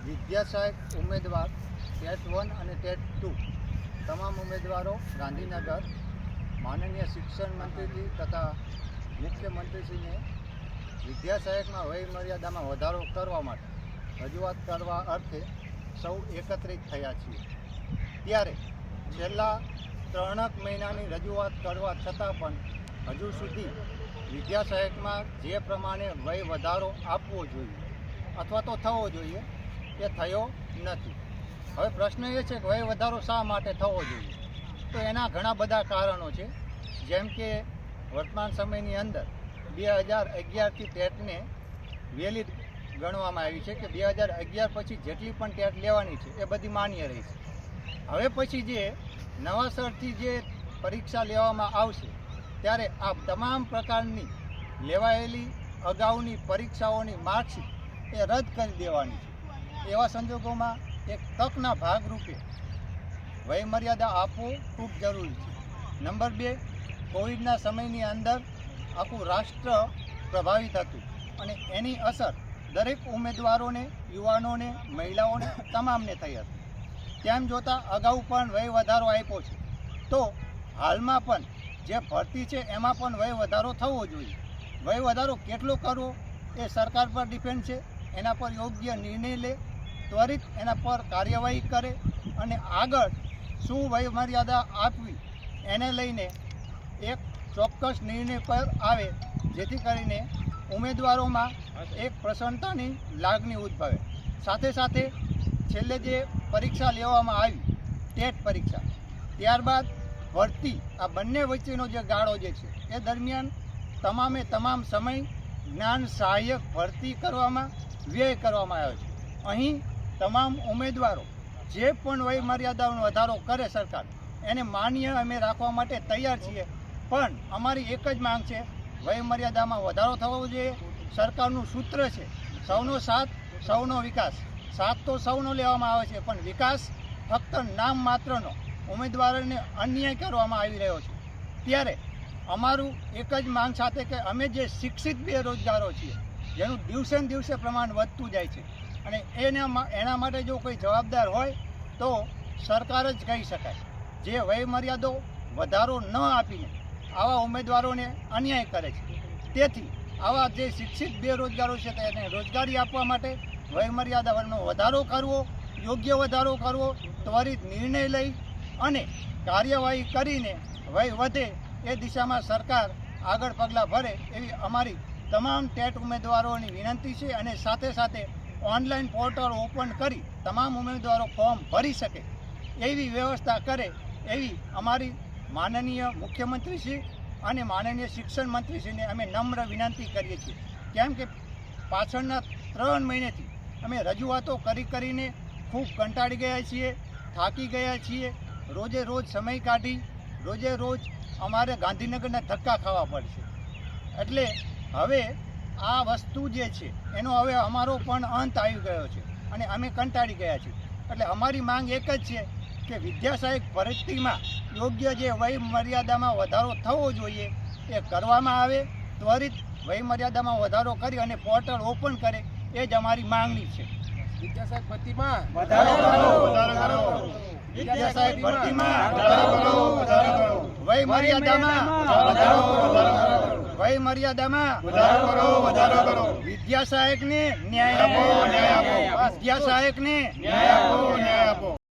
વિદ્યા સહાયક ઉમેદવાર ટેટ 1 અને ટેટ 2 તમામ ઉમેદવારો ગાંધીનગર માનનીય શિક્ષણ મંત્રીજી તથા મુખ્યમંત્રીશ્રીને વિદ્યા સહાયકમાં વય મર્યાદામાં વધારો કરવા માટે રજૂઆત કરવા અર્થે સૌ એકત્રિત થયા છીએ। ત્યારે છેલ્લા 3 મહિનાની રજૂઆત કરવા છતાં પણ હજુ સુધી વિદ્યા સહાયકમાં જે પ્રમાણે વય વધારો આપવો જોઈએ અથવા તો થવો જોઈએ એ થયો નથી। હવે પ્રશ્ન એ છે કે વય વધારો શા માટે થવો જોઈએ? તો એના ઘણા બધા કારણો છે। જેમ કે વર્તમાન સમયની અંદર 2011થી ટેટને વેલિડ ગણવામાં આવી છે કે 2011 પછી જેટલી પણ ટેટ લેવાની છે એ બધી માન્ય રહી છે। હવે પછી જે નવાસરથી જે પરીક્ષા લેવામાં આવશે ત્યારે આ તમામ પ્રકારની લેવાયેલી અગાઉની પરીક્ષાઓની માર્કશીટ એ રદ કરી દેવાની છે। એવા સંજોગોમાં એક તકના ભાગરૂપે વયમર્યાદા આપવું ખૂબ જરૂરી છે। નંબર 2, કોવિડના સમયની અંદર આખું રાષ્ટ્ર પ્રભાવિત હતું અને એની અસર દરેક ઉમેદવારોને, યુવાનોને, મહિલાઓને તમામને થઈ હતી। તેમ જોતાં અગાઉ પણ વય વધારો આપ્યો છે, તો હાલમાં પણ જે ભરતી છે એમાં પણ વય વધારો થવો જોઈએ। વય વધારો કેટલો કરવો એ સરકાર પર ડિપેન્ડ છે। એના પર યોગ્ય નિર્ણય લે, ત્વરિત એના પર કાર્યવાહી કરે અને આગળ શું વય મર્યાદા આપવી એને લઈને એક ચોક્કસ નિર્ણય પર આવે, જેથી કરીને ઉમેદવારોમાં એક પ્રસન્નતાની લાગણી ઉદ્ભવે। સાથે સાથે છેલ્લે જે પરીક્ષા લેવામાં આવી ટેટ પરીક્ષા, ત્યારબાદ ભરતી, આ બંને વચ્ચેનો જે ગાળો જે છે એ દરમિયાન તમામે તમામ સમય જ્ઞાન સહાયક ભરતી કરવામાં વ્યય કરવામાં આવ્યો છે। અહીં તમામ ઉમેદવારો જે પણ વય મર્યાદાનો વધારો કરે સરકાર એને માન્ય અમે રાખવા માટે તૈયાર છીએ, પણ અમારી એક જ માંગ છે, વય મર્યાદામાં વધારો થવો જોઈએ। સરકારનું સૂત્ર છે સૌનો સાથ સૌનો વિકાસ। સાથ તો સૌનો લેવામાં આવે છે, પણ વિકાસ ફક્ત નામ માત્રનો ઉમેદવારોને અન્યાય કરવામાં આવી રહ્યો છે। ત્યારે અમારું એક જ માંગ સાથે કે અમે જે શિક્ષિત બેરોજગારો છીએ જેનું દિવસે ને દિવસે પ્રમાણ વધતું જાય છે અને એના માટે જો કોઈ જવાબદાર હોય તો સરકાર જ કહી શકાય, જે વય મર્યાદો વધારો ન આપીને આવા ઉમેદવારોને અન્યાય કરે છે। તેથી આવા જે શિક્ષિત બેરોજગારો છે તેને રોજગારી આપવા માટે વય મર્યાદાનો વધારો કરવો, યોગ્ય વધારો કરવો, ત્વરિત નિર્ણય લઈ અને કાર્યવાહી કરીને વય વધે એ દિશામાં સરકાર આગળ પગલાં ભરે એવી અમારી તમામ ટેટ ઉમેદવારોની વિનંતી છે। અને સાથે સાથે ઓનલાઈન પોર્ટલ ઓપન કરી તમામ ઉમેદવારો ફોર્મ ભરી શકે એવી વ્યવસ્થા કરે એવી અમારી માનનીય મુખ્યમંત્રીશ્રી અને માનનીય શિક્ષણ મંત્રીશ્રીને અમે નમ્ર વિનંતી કરીએ છીએ। કેમ કે પાછળના 3 મહિનેથી અમે રજૂઆતો કરીને ખૂબ કંટાળી ગયા છીએ, થાકી ગયા છીએ। રોજે રોજ સમય કાઢી રોજે રોજ અમારે ગાંધીનગરના ધક્કા ખાવા પડશે। એટલે હવે આ વસ્તુ જે છે એનો હવે અમારો પણ અંત આવી ગયો છે અને અમે કંટાળી ગયા છીએ। એટલે અમારી માંગ એક જ છે કે વિદ્યા સહાયક ભરતીમાં યોગ્ય જે વય મર્યાદામાં વધારો થવો જોઈએ એ કરવામાં આવે, ત્વરિત વય મર્યાદામાં વધારો કરી અને પોર્ટલ ઓપન કરે એ જ અમારી માંગણી છે। વિદ્યા સહાયક ભરતીમાં વધારો કરો, વધારો કરો। વિદ્યા સહાયક ભરતીમાં વધારો કરો, વધારો કરો। વય મર્યાદામાં વધારો કરો, વધારો કરો। વય મર્યાદામાં વધારો કરો, વધારો કરો। વિદ્યા સહાયકને ન્યાય આપો, ન્યાય આપો। વિદ્યા સહાયકને ન્યાય આપો,